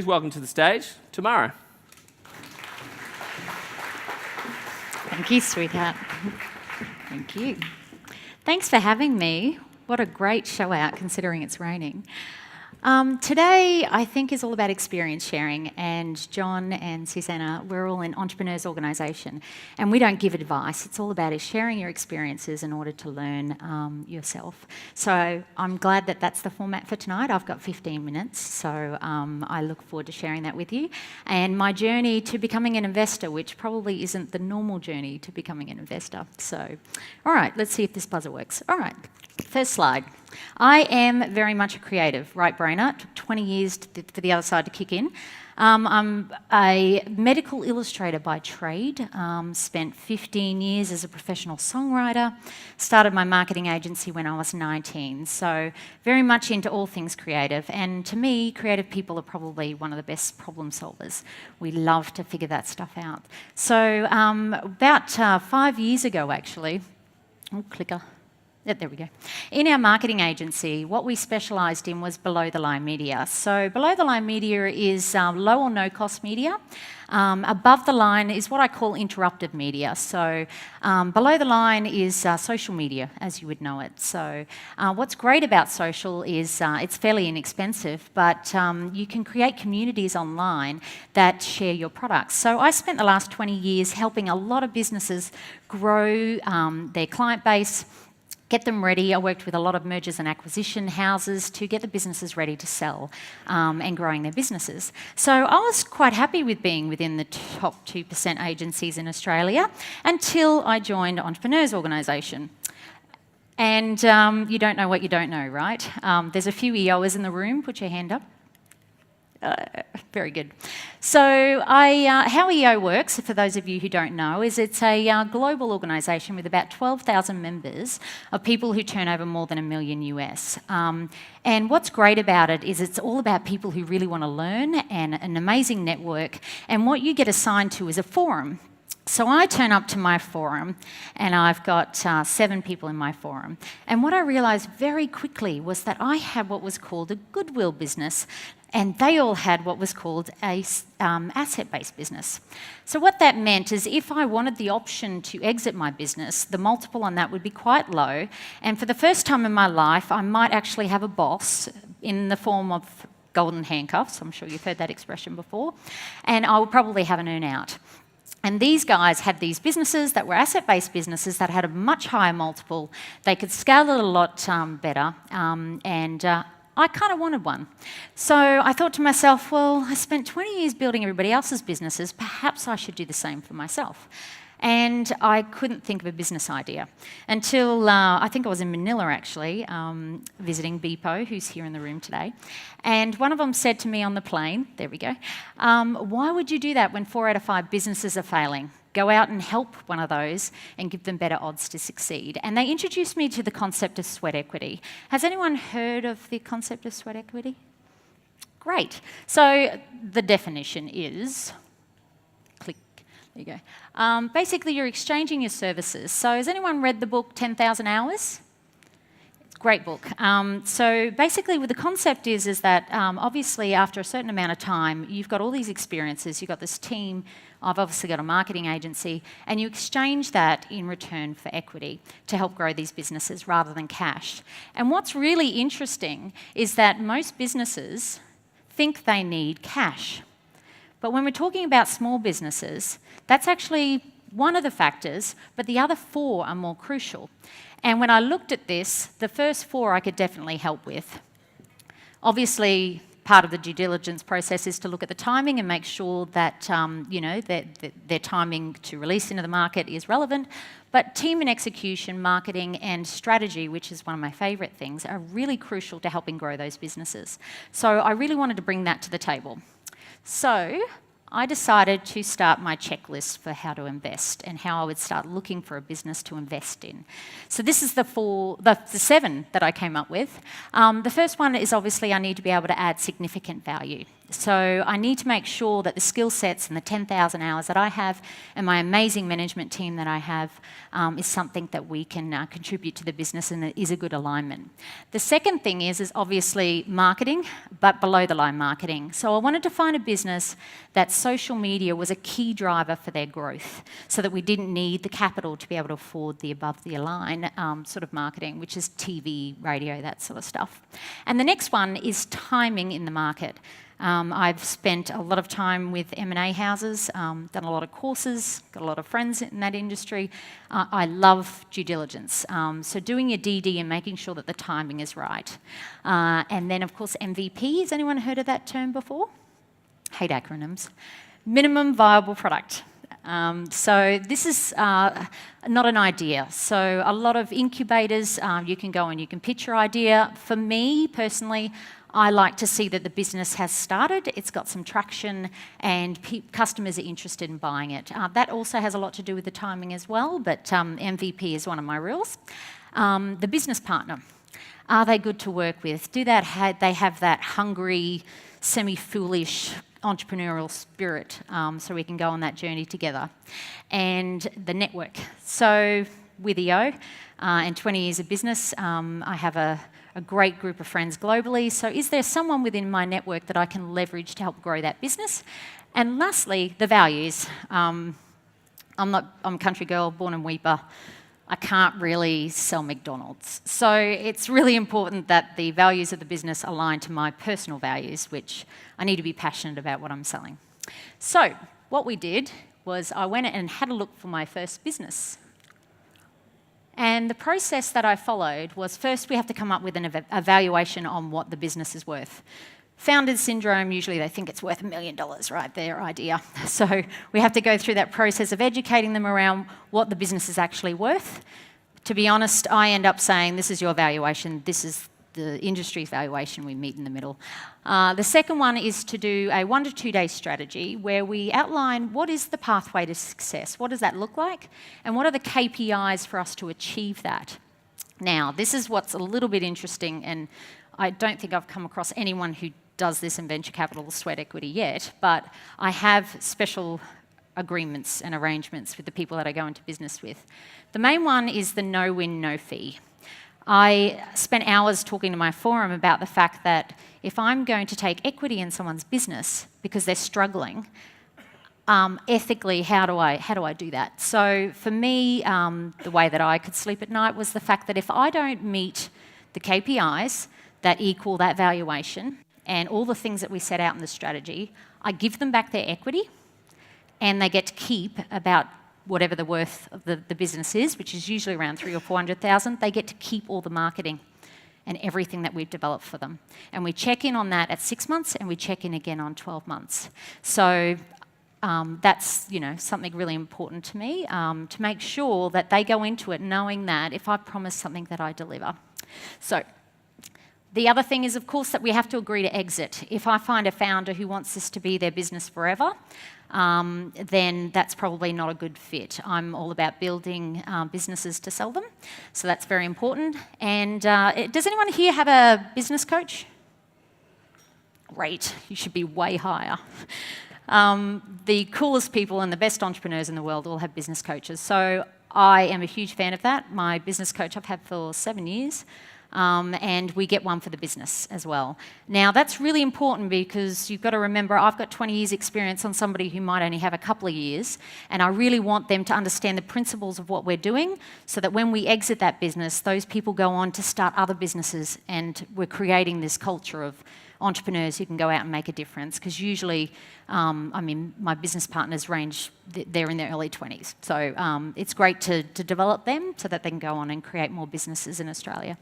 welcome to the stage, Tamara. Thank you, sweetheart. Thank you. Thanks for having me. What a great show out, considering it's raining. Today, I think, is all about experience sharing, and John and Susanna, we're all an entrepreneurs organisation, and we don't give advice. It's all about sharing your experiences in order to learn yourself. So I'm glad that that's the format for tonight. I've got 15 minutes, so I look forward to sharing that with you. And my journey to becoming an investor, which probably isn't the normal journey to becoming an investor. So, all right, let's see if this buzzer works. All right, first slide. I am very much a creative, right-brainer. It took 20 years for the other side to kick in. I'm a medical illustrator by trade, spent 15 years as a professional songwriter, started my marketing agency when I was 19, so very much into all things creative. And to me, creative people are probably one of the best problem solvers. We love to figure that stuff out. So about 5 years ago, actually, clicker. There we go. In our marketing agency, what we specialised in was below-the-line media. So below-the-line media is low or no-cost media. Above the line is what I call interruptive media. So below the line is social media, as you would know it. So what's great about social is it's fairly inexpensive, but you can create communities online that share your products. So I spent the last 20 years helping a lot of businesses grow their client base, get them ready. I worked with a lot of mergers and acquisition houses to get the businesses ready to sell and growing their businesses. So I was quite happy with being within the top 2% agencies in Australia until I joined Entrepreneurs Organisation. And you don't know what you don't know, right? There's a few EOers in the room. Put your hand up. Very good. So how EO works, for those of you who don't know, is it's a global organisation with about 12,000 members of people who turn over more than $1 million US. And what's great about it is it's all about people who really want to learn and an amazing network. And what you get assigned to is a forum. So I turn up to my forum and I've got 7 people in my forum. And what I realised very quickly was that I had what was called a goodwill business, and they all had what was called a asset-based business. So what that meant is if I wanted the option to exit my business, the multiple on that would be quite low. And for the first time in my life, I might actually have a boss in the form of golden handcuffs. I'm sure you've heard that expression before. And I would probably have an earn-out. And these guys had these businesses that were asset-based businesses that had a much higher multiple. They could scale it a lot better, and I kind of wanted one. So I thought to myself, well, I spent 20 years building everybody else's businesses. Perhaps I should do the same for myself. And I couldn't think of a business idea until I think I was in Manila, actually, visiting BEPO, who's here in the room today. And one of them said to me on the plane, there we go, why would you do that when 4 out of 5 businesses are failing? Go out and help one of those and give them better odds to succeed. And they introduced me to the concept of sweat equity. Has anyone heard of the concept of sweat equity? Great. So the definition is... There you go. Basically, you're exchanging your services. So has anyone read the book 10,000 Hours? It's a great book. So basically, what the concept is that obviously after a certain amount of time, you've got all these experiences, you've got this team, I've obviously got a marketing agency, and you exchange that in return for equity to help grow these businesses rather than cash. And what's really interesting is that most businesses think they need cash. But when we're talking about small businesses, that's actually one of the factors, but the other 4 are more crucial. And when I looked at this, the first 4 I could definitely help with. Obviously, part of the due diligence process is to look at the timing and make sure that, that their timing to release into the market is relevant. But team and execution, marketing and strategy, which is one of my favourite things, are really crucial to helping grow those businesses. So I really wanted to bring that to the table. So I decided to start my checklist for how to invest and how I would start looking for a business to invest in. So this is the 7 that I came up with. The first one is obviously I need to be able to add significant value. So I need to make sure that the skill sets and the 10,000 hours that I have and my amazing management team that I have is something that we can contribute to the business and it is a good alignment. The second thing is obviously marketing, but below the line marketing. So I wanted to find a business that social media was a key driver for their growth so that we didn't need the capital to be able to afford the above the line sort of marketing, which is TV, radio, that sort of stuff. And the next one is timing in the market. I've spent a lot of time with M&A houses, done a lot of courses, got a lot of friends in that industry. I love due diligence. So doing your DD and making sure that the timing is right. And then, of course, MVP. Has anyone heard of that term before? Hate acronyms. Minimum viable product. So this is not an idea. So a lot of incubators, you can go and you can pitch your idea. For me, personally, I like to see that the business has started, it's got some traction, and customers are interested in buying it. That also has a lot to do with the timing as well, but MVP is one of my rules. The business partner. Are they good to work with? Do they have that hungry, semi-foolish entrepreneurial spirit so we can go on that journey together? And the network. So with EO and 20 years of business, I have a great group of friends globally. So is there someone within my network that I can leverage to help grow that business? And lastly, the values. I'm a country girl, born in Weeper. I can't really sell McDonald's. So it's really important that the values of the business align to my personal values, which I need to be passionate about what I'm selling. So what we did was I went and had a look for my first business. And the process that I followed was first we have to come up with an evaluation on what the business is worth. Founders syndrome, usually they think it's worth $1 million, right, their idea. So we have to go through that process of educating them around what the business is actually worth. To be honest, I end up saying, this is your valuation, this is the industry's valuation, we meet in the middle. The second one is to do a 1 to 2 day strategy where we outline what is the pathway to success, what does that look like, and what are the KPIs for us to achieve that. Now, this is what's a little bit interesting, and I don't think I've come across anyone who does this in venture capital sweat equity yet, but I have special agreements and arrangements with the people that I go into business with. The main one is the no win, no fee. I spent hours talking to my forum about the fact that if I'm going to take equity in someone's business because they're struggling, ethically, how do I do that? So for me, the way that I could sleep at night was the fact that if I don't meet the KPIs that equal that valuation and all the things that we set out in the strategy, I give them back their equity and they get to keep about whatever the worth of the business is, which is usually around 300,000 or 400,000, they get to keep all the marketing and everything that we've developed for them. And we check in on that at 6 months and we check in again on 12 months. So that's something really important to me, to make sure that they go into it knowing that if I promise something that I deliver. So the other thing is, of course, that we have to agree to exit. If I find a founder who wants this to be their business forever, then that's probably not a good fit. I'm all about building businesses to sell them, so that's very important. And does anyone here have a business coach? Great, you should be way higher. The coolest people and the best entrepreneurs in the world all have business coaches, so I am a huge fan of that. My business coach I've had for 7 years. And we get one for the business as well. Now, that's really important because you've got to remember I've got 20 years experience on somebody who might only have a couple of years, and I really want them to understand the principles of what we're doing so that when we exit that business, those people go on to start other businesses, and we're creating this culture of entrepreneurs who can go out and make a difference, because usually, my business partners they're in their early 20s. So it's great to develop them so that they can go on and create more businesses in Australia.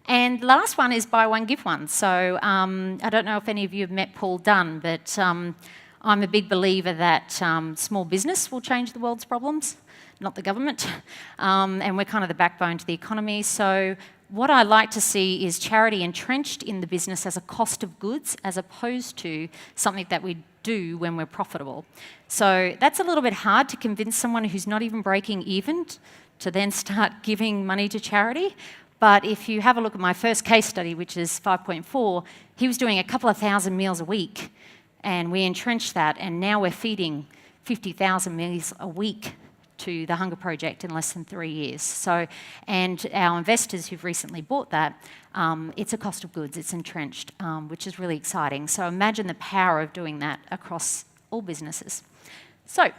And the last one is buy one, give one. So I don't know if any of you have met Paul Dunn, but I'm a big believer that small business will change the world's problems, not the government. And we're kind of the backbone to the economy. So what I like to see is charity entrenched in the business as a cost of goods as opposed to something that we do when we're profitable. So that's a little bit hard to convince someone who's not even breaking even to then start giving money to charity. But if you have a look at my first case study, which is 5.4, he was doing a couple of thousand meals a week, and we entrenched that, and now we're feeding 50,000 meals a week to the Hunger Project in less than 3 years. So, and our investors who've recently bought that, it's a cost of goods, it's entrenched, which is really exciting. So imagine the power of doing that across all businesses. So,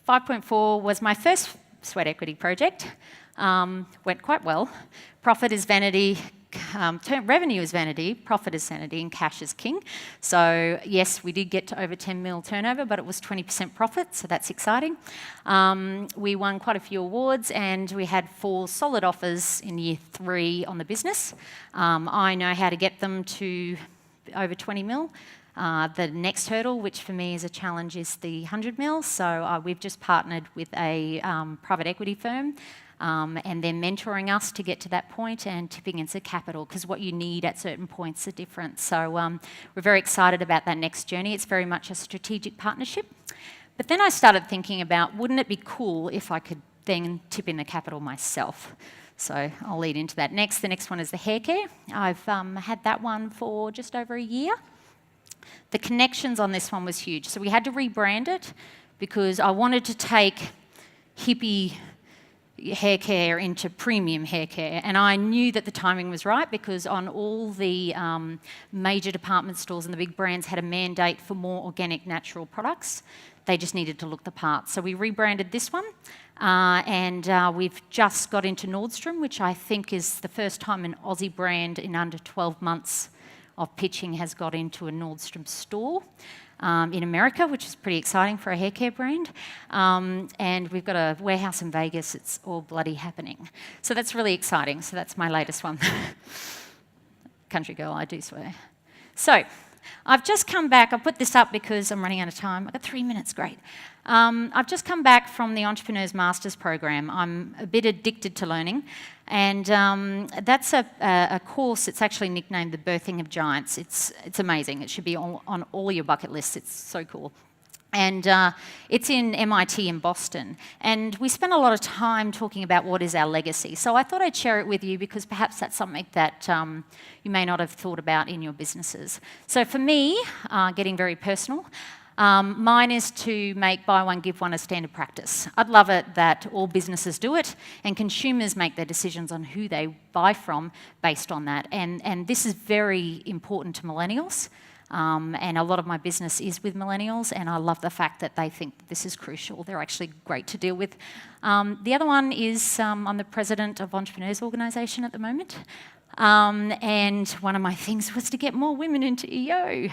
5.4 was my first sweat equity project. Went quite well. Profit is vanity, revenue is vanity, profit is sanity, and cash is king. So yes, we did get to over 10 mil turnover, but it was 20% profit, so that's exciting. We won quite a few awards, and we had 4 solid offers in year 3 on the business. I know how to get them to over 20 mil. The next hurdle, which for me is a challenge, is the 100 mil. So we've just partnered with a private equity firm, and they're mentoring us to get to that point and tipping into capital, because what you need at certain points are different. So we're very excited about that next journey. It's very much a strategic partnership. But then I started thinking about, wouldn't it be cool if I could then tip in the capital myself? So I'll lead into that next. The next one is the hair care. I've had that one for just over a year. The connections on this one was huge. So we had to rebrand it because I wanted to take hippie hair care into premium hair care, and I knew that the timing was right because on all the major department stores and the big brands had a mandate for more organic, natural products. They just needed to look the part. So we rebranded this one, and we've just got into Nordstrom, which I think is the first time an Aussie brand in under 12 months of pitching has got into a Nordstrom store in America, which is pretty exciting for a hair care brand. And we've got a warehouse in Vegas. It's all bloody happening. So that's really exciting. So that's my latest one. Country girl, I do swear. So I've just come back. I put this up because I'm running out of time. I've got 3 minutes, great. I've just come back from the Entrepreneurs Masters program. I'm a bit addicted to learning, and that's a course. It's actually nicknamed The Birthing of Giants. It's amazing. It should be on all your bucket lists. It's so cool. And it's in MIT in Boston. And we spent a lot of time talking about what is our legacy. So I thought I'd share it with you because perhaps that's something that you may not have thought about in your businesses. So for me, getting very personal, mine is to make buy one, give one a standard practice. I'd love it that all businesses do it and consumers make their decisions on who they buy from based on that. And this is very important to millennials. And a lot of my business is with millennials, and I love the fact that they think this is crucial. They're actually great to deal with. The other one is I'm the president of Entrepreneurs Organisation at the moment, and one of my things was to get more women into EO.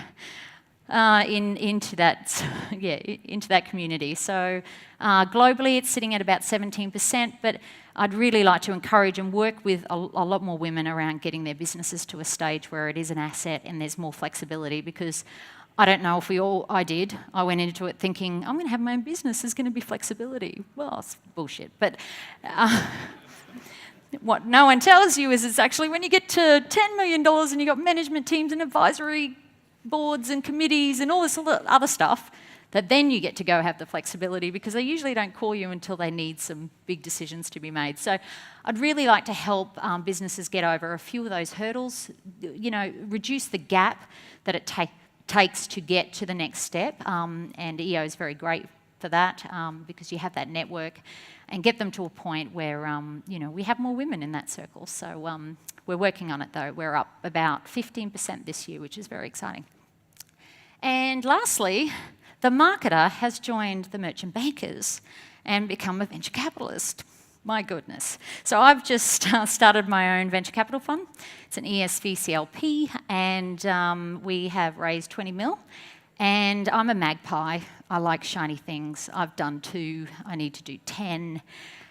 Into that community. So globally, it's sitting at about 17%, but I'd really like to encourage and work with a lot more women around getting their businesses to a stage where it is an asset and there's more flexibility, because I don't know if I did. I went into it thinking, I'm going to have my own business, there's going to be flexibility. Well, it's bullshit, but what no one tells you is it's actually when you get to $10 million and you've got management teams and advisory boards and committees and all this other stuff, that then you get to go have the flexibility, because they usually don't call you until they need some big decisions to be made. So I'd really like to help businesses get over a few of those hurdles, reduce the gap that it takes to get to the next step. And EO is very great for that because you have that network, and get them to a point where we have more women in that circle. So we're working on it though. We're up about 15% this year, which is very exciting. And lastly, the marketer has joined the merchant bankers and become a venture capitalist. My goodness. So I've just started my own venture capital fund. It's an ESVCLP, and we have raised 20 mil. And I'm a magpie. I like shiny things. I've done 2. I need to do 10.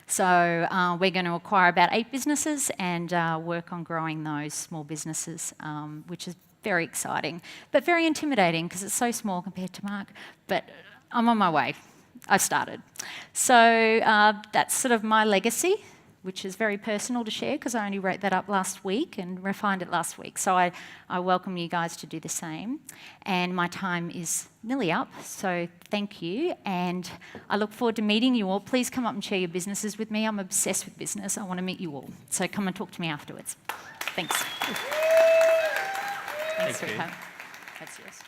So we're going to acquire about 8 businesses and work on growing those small businesses, which is very exciting, but very intimidating because it's so small compared to Mark. But I'm on my way. I've started. So that's sort of my legacy which is very personal to share because I only wrote that up last week and refined it last week. So I welcome you guys to do the same. And my time is nearly up, so thank you. And I look forward to meeting you all. Please come up and share your businesses with me. I'm obsessed with business. I want to meet you all. So come and talk to me afterwards. Thanks. Thanks, Thank you. Rico. That's yours.